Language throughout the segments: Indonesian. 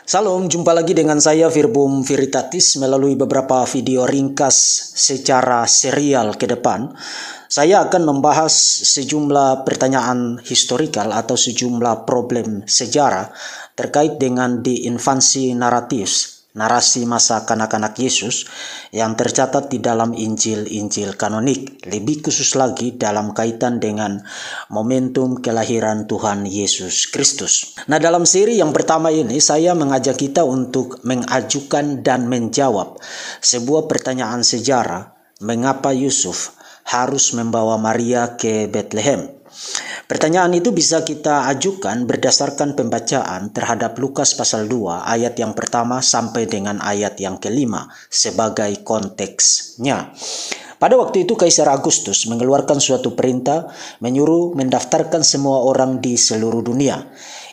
Salam, jumpa lagi dengan saya Virbum Veritatis melalui beberapa video ringkas secara serial ke depan. Saya akan membahas sejumlah pertanyaan historikal atau sejumlah problem sejarah terkait dengan di infansi naratif, narasi masa kanak-kanak Yesus yang tercatat di dalam Injil-Injil kanonik, lebih khusus lagi dalam kaitan dengan momentum kelahiran Tuhan Yesus Kristus. Nah, dalam seri yang pertama ini saya mengajak kita untuk mengajukan dan menjawab sebuah pertanyaan sejarah, mengapa Yusuf harus membawa Maria ke Bethlehem. Pertanyaan itu bisa kita ajukan berdasarkan pembacaan terhadap Lukas pasal 2 ayat yang pertama sampai dengan ayat yang kelima sebagai konteksnya. Pada waktu itu Kaisar Agustus mengeluarkan suatu perintah menyuruh mendaftarkan semua orang di seluruh dunia.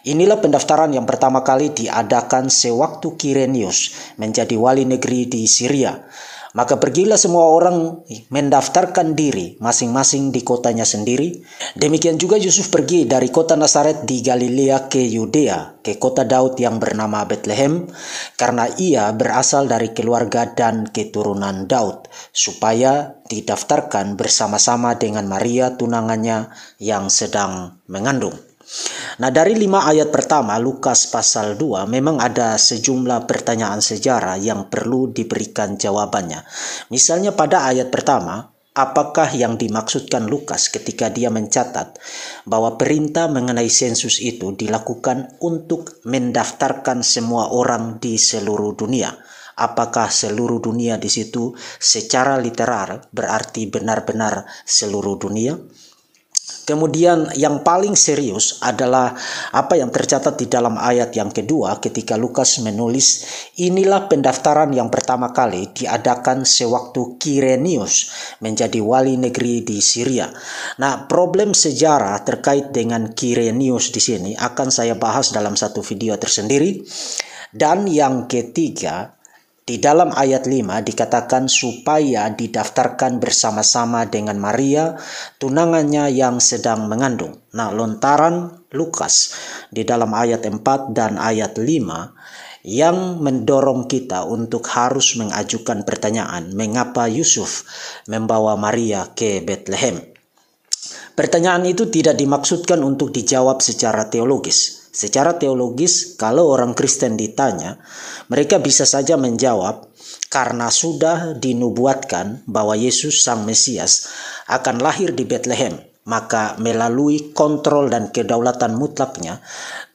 Inilah pendaftaran yang pertama kali diadakan sewaktu Kirenius menjadi wali negeri di Syria. Maka pergilah semua orang mendaftarkan diri masing-masing di kotanya sendiri. Demikian juga Yusuf pergi dari kota Nazaret di Galilea ke Yudea, ke kota Daud yang bernama Bethlehem, karena ia berasal dari keluarga dan keturunan Daud, supaya didaftarkan bersama-sama dengan Maria tunangannya yang sedang mengandung. Nah, dari 5 ayat pertama Lukas pasal 2 memang ada sejumlah pertanyaan sejarah yang perlu diberikan jawabannya. Misalnya pada ayat pertama, apakah yang dimaksudkan Lukas ketika dia mencatat bahwa perintah mengenai sensus itu dilakukan untuk mendaftarkan semua orang di seluruh dunia? Apakah seluruh dunia di situ secara literal berarti benar-benar seluruh dunia? Kemudian yang paling serius adalah apa yang tercatat di dalam ayat yang kedua ketika Lukas menulis, inilah pendaftaran yang pertama kali diadakan sewaktu Kirenius menjadi wali negeri di Syria. Nah, problem sejarah terkait dengan Kirenius di sini akan saya bahas dalam satu video tersendiri. Dan yang ketiga, di dalam ayat 5 dikatakan supaya didaftarkan bersama-sama dengan Maria, tunangannya yang sedang mengandung. Nah, lontaran Lukas di dalam ayat 4 dan ayat 5 yang mendorong kita untuk harus mengajukan pertanyaan, mengapa Yusuf membawa Maria ke Bethlehem? Pertanyaan itu tidak dimaksudkan untuk dijawab secara teologis. Secara teologis, kalau orang Kristen ditanya, mereka bisa saja menjawab karena sudah dinubuatkan bahwa Yesus Sang Mesias akan lahir di Bethlehem. Maka melalui kontrol dan kedaulatan mutlaknya,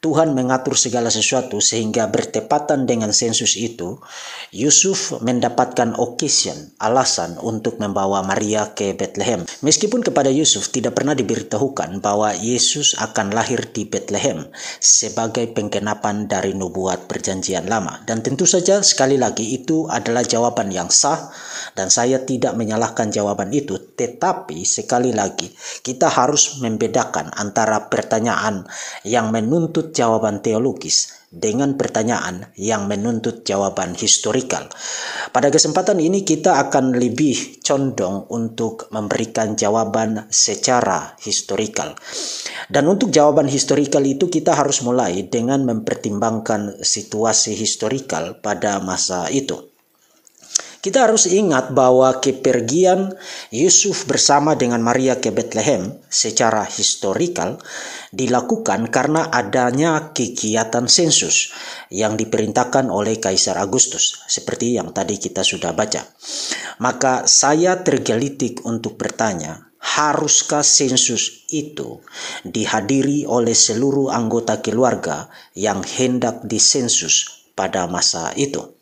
Tuhan mengatur segala sesuatu sehingga bertepatan dengan sensus itu, Yusuf mendapatkan occasion, alasan untuk membawa Maria ke Bethlehem. Meskipun kepada Yusuf tidak pernah diberitahukan bahwa Yesus akan lahir di Bethlehem sebagai penggenapan dari nubuat perjanjian lama. Dan tentu saja sekali lagi itu adalah jawaban yang sah dan saya tidak menyalahkan jawaban itu. Tetapi sekali lagi kita harus membedakan antara pertanyaan yang menuntut jawaban teologis dengan pertanyaan yang menuntut jawaban historikal. Pada kesempatan ini kita akan lebih condong untuk memberikan jawaban secara historikal. Dan untuk jawaban historikal itu kita harus mulai dengan mempertimbangkan situasi historikal pada masa itu. Kita harus ingat bahwa kepergian Yusuf bersama dengan Maria ke Bethlehem secara historikal dilakukan karena adanya kegiatan sensus yang diperintahkan oleh Kaisar Agustus, seperti yang tadi kita sudah baca. Maka saya tergelitik untuk bertanya, haruskah sensus itu dihadiri oleh seluruh anggota keluarga yang hendak disensus pada masa itu?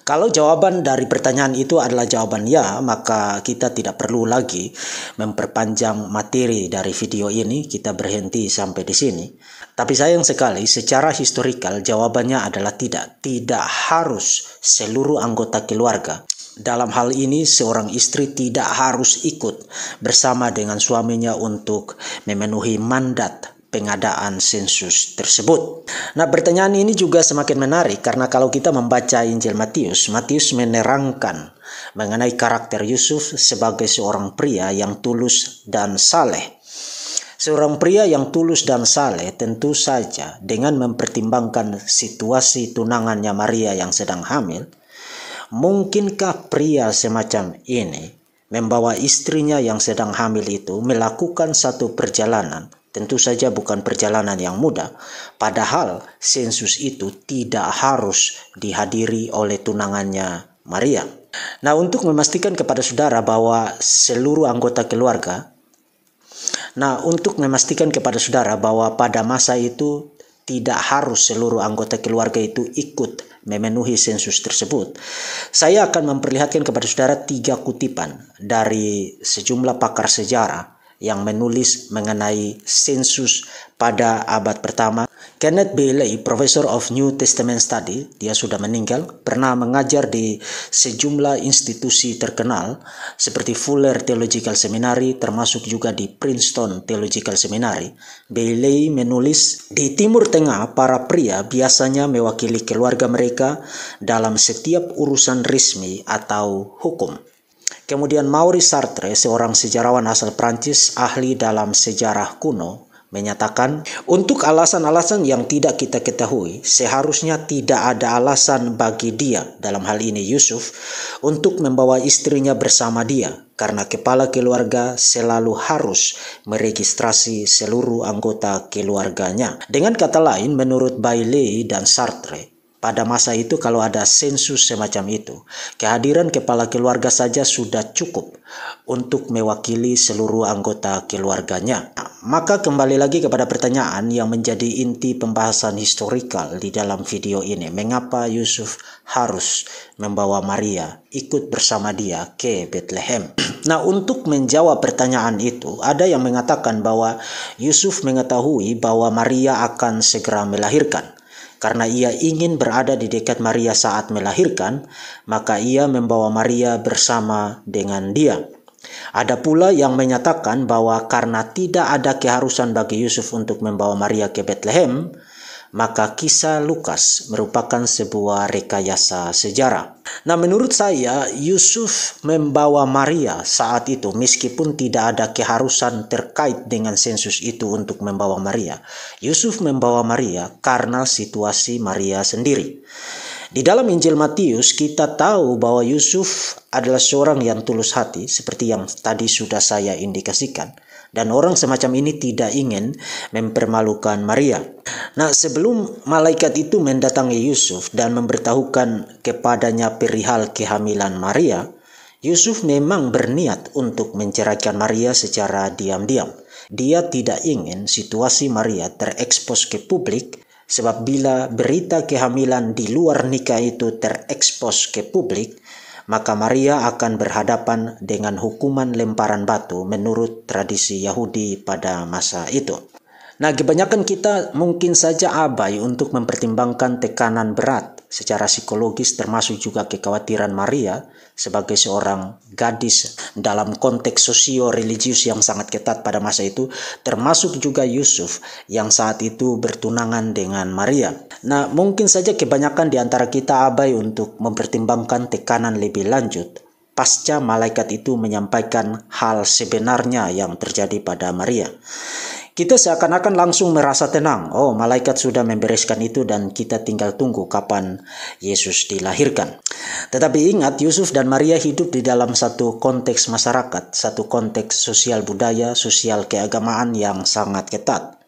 Kalau jawaban dari pertanyaan itu adalah jawaban ya, maka kita tidak perlu lagi memperpanjang materi dari video ini, kita berhenti sampai di sini. Tapi sayang sekali, secara historikal jawabannya adalah tidak. Tidak harus seluruh anggota keluarga. Dalam hal ini, seorang istri tidak harus ikut bersama dengan suaminya untuk memenuhi mandat pengadaan sensus tersebut. Nah, pertanyaan ini juga semakin menarik karena kalau kita membaca Injil Matius, Matius menerangkan mengenai karakter Yusuf sebagai seorang pria yang tulus dan saleh. Seorang pria yang tulus dan saleh tentu saja dengan mempertimbangkan situasi tunangannya Maria yang sedang hamil, mungkinkah pria semacam ini membawa istrinya yang sedang hamil itu melakukan satu perjalanan? Tentu saja bukan perjalanan yang mudah, padahal sensus itu tidak harus dihadiri oleh tunangannya Maria. Nah, untuk memastikan kepada saudara bahwa seluruh anggota keluarga, pada masa itu tidak harus seluruh anggota keluarga itu ikut memenuhi sensus tersebut, saya akan memperlihatkan kepada saudara 3 kutipan dari sejumlah pakar sejarah yang menulis mengenai sensus pada abad pertama. Kenneth Bailey, Professor of New Testament Study, dia sudah meninggal, pernah mengajar di sejumlah institusi terkenal seperti Fuller Theological Seminary, termasuk juga di Princeton Theological Seminary. Bailey menulis, di Timur Tengah para pria biasanya mewakili keluarga mereka dalam setiap urusan resmi atau hukum. Kemudian Maurice Sartre, seorang sejarawan asal Prancis, ahli dalam sejarah kuno, menyatakan, untuk alasan-alasan yang tidak kita ketahui, seharusnya tidak ada alasan bagi dia, dalam hal ini Yusuf, untuk membawa istrinya bersama dia, karena kepala keluarga selalu harus meregistrasi seluruh anggota keluarganya. Dengan kata lain, menurut Bailey dan Sartre, pada masa itu kalau ada sensus semacam itu, kehadiran kepala keluarga saja sudah cukup untuk mewakili seluruh anggota keluarganya. Maka kembali lagi kepada pertanyaan yang menjadi inti pembahasan historikal di dalam video ini. Mengapa Yusuf harus membawa Maria ikut bersama dia ke Bethlehem? Nah, untuk menjawab pertanyaan itu, ada yang mengatakan bahwa Yusuf mengetahui bahwa Maria akan segera melahirkan. Karena ia ingin berada di dekat Maria saat melahirkan, maka ia membawa Maria bersama dengan dia. Ada pula yang menyatakan bahwa karena tidak ada keharusan bagi Yusuf untuk membawa Maria ke Bethlehem, maka kisah Lukas merupakan sebuah rekayasa sejarah. Nah, menurut saya Yusuf membawa Maria saat itu meskipun tidak ada keharusan terkait dengan sensus itu untuk membawa Maria. Yusuf membawa Maria karena situasi Maria sendiri. Di dalam Injil Matius kita tahu bahwa Yusuf adalah seorang yang tulus hati seperti yang tadi sudah saya indikasikan. Dan orang semacam ini tidak ingin mempermalukan Maria. Nah, sebelum malaikat itu mendatangi Yusuf dan memberitahukan kepadanya perihal kehamilan Maria, Yusuf memang berniat untuk menceraikan Maria secara diam-diam. Dia tidak ingin situasi Maria terekspos ke publik, sebab bila berita kehamilan di luar nikah itu terekspos ke publik, maka Maria akan berhadapan dengan hukuman lemparan batu menurut tradisi Yahudi pada masa itu. Nah, kebanyakan kita mungkin saja abai untuk mempertimbangkan tekanan berat secara psikologis, termasuk juga kekhawatiran Maria sebagai seorang gadis dalam konteks sosio-religius yang sangat ketat pada masa itu, termasuk juga Yusuf yang saat itu bertunangan dengan Maria. Nah, mungkin saja kebanyakan di antara kita abai untuk mempertimbangkan tekanan lebih lanjut pasca malaikat itu menyampaikan hal sebenarnya yang terjadi pada Maria. Kita seakan-akan langsung merasa tenang. Oh, malaikat sudah membereskan itu dan kita tinggal tunggu kapan Yesus dilahirkan. Tetapi ingat, Yusuf dan Maria hidup di dalam satu konteks masyarakat, satu konteks sosial budaya, sosial keagamaan yang sangat ketat.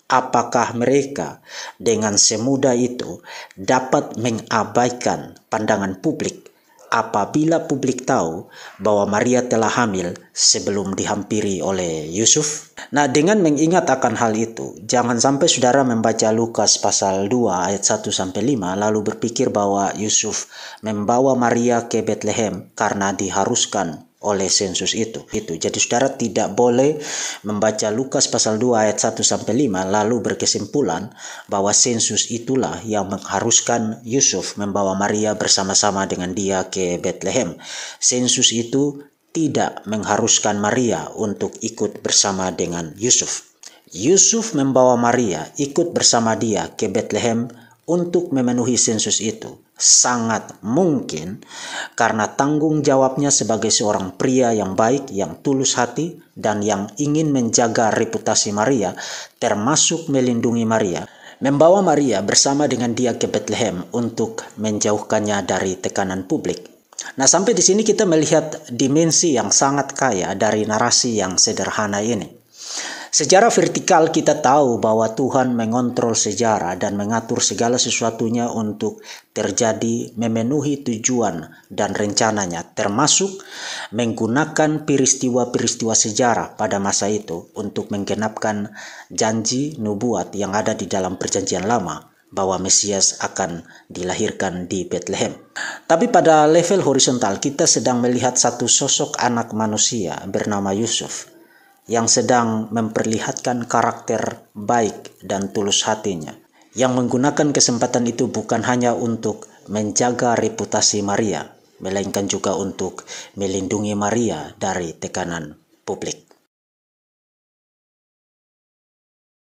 Apakah mereka dengan semudah itu dapat mengabaikan pandangan publik apabila publik tahu bahwa Maria telah hamil sebelum dihampiri oleh Yusuf? Nah, dengan mengingat akan hal itu, jangan sampai saudara membaca Lukas pasal 2 ayat 1-5 lalu berpikir bahwa Yusuf membawa Maria ke Bethlehem karena diharuskan oleh sensus itu. Jadi saudara tidak boleh membaca Lukas pasal 2 ayat 1-5 lalu berkesimpulan bahwa sensus itulah yang mengharuskan Yusuf membawa Maria bersama-sama dengan dia ke Bethlehem. Sensus itu tidak mengharuskan Maria untuk ikut bersama dengan Yusuf. Yusuf membawa Maria ikut bersama dia ke Bethlehem untuk memenuhi sensus itu? Sangat mungkin karena tanggung jawabnya sebagai seorang pria yang baik, yang tulus hati, dan yang ingin menjaga reputasi Maria, termasuk melindungi Maria, membawa Maria bersama dengan dia ke Bethlehem untuk menjauhkannya dari tekanan publik. Nah, sampai di sini kita melihat dimensi yang sangat kaya dari narasi yang sederhana ini. Secara vertikal kita tahu bahwa Tuhan mengontrol sejarah dan mengatur segala sesuatunya untuk terjadi memenuhi tujuan dan rencananya, termasuk menggunakan peristiwa-peristiwa sejarah pada masa itu untuk menggenapkan janji nubuat yang ada di dalam Perjanjian Lama bahwa Mesias akan dilahirkan di Bethlehem. Tapi pada level horizontal kita sedang melihat satu sosok anak manusia bernama Yusuf yang sedang memperlihatkan karakter baik dan tulus hatinya, yang menggunakan kesempatan itu bukan hanya untuk menjaga reputasi Maria, melainkan juga untuk melindungi Maria dari tekanan publik.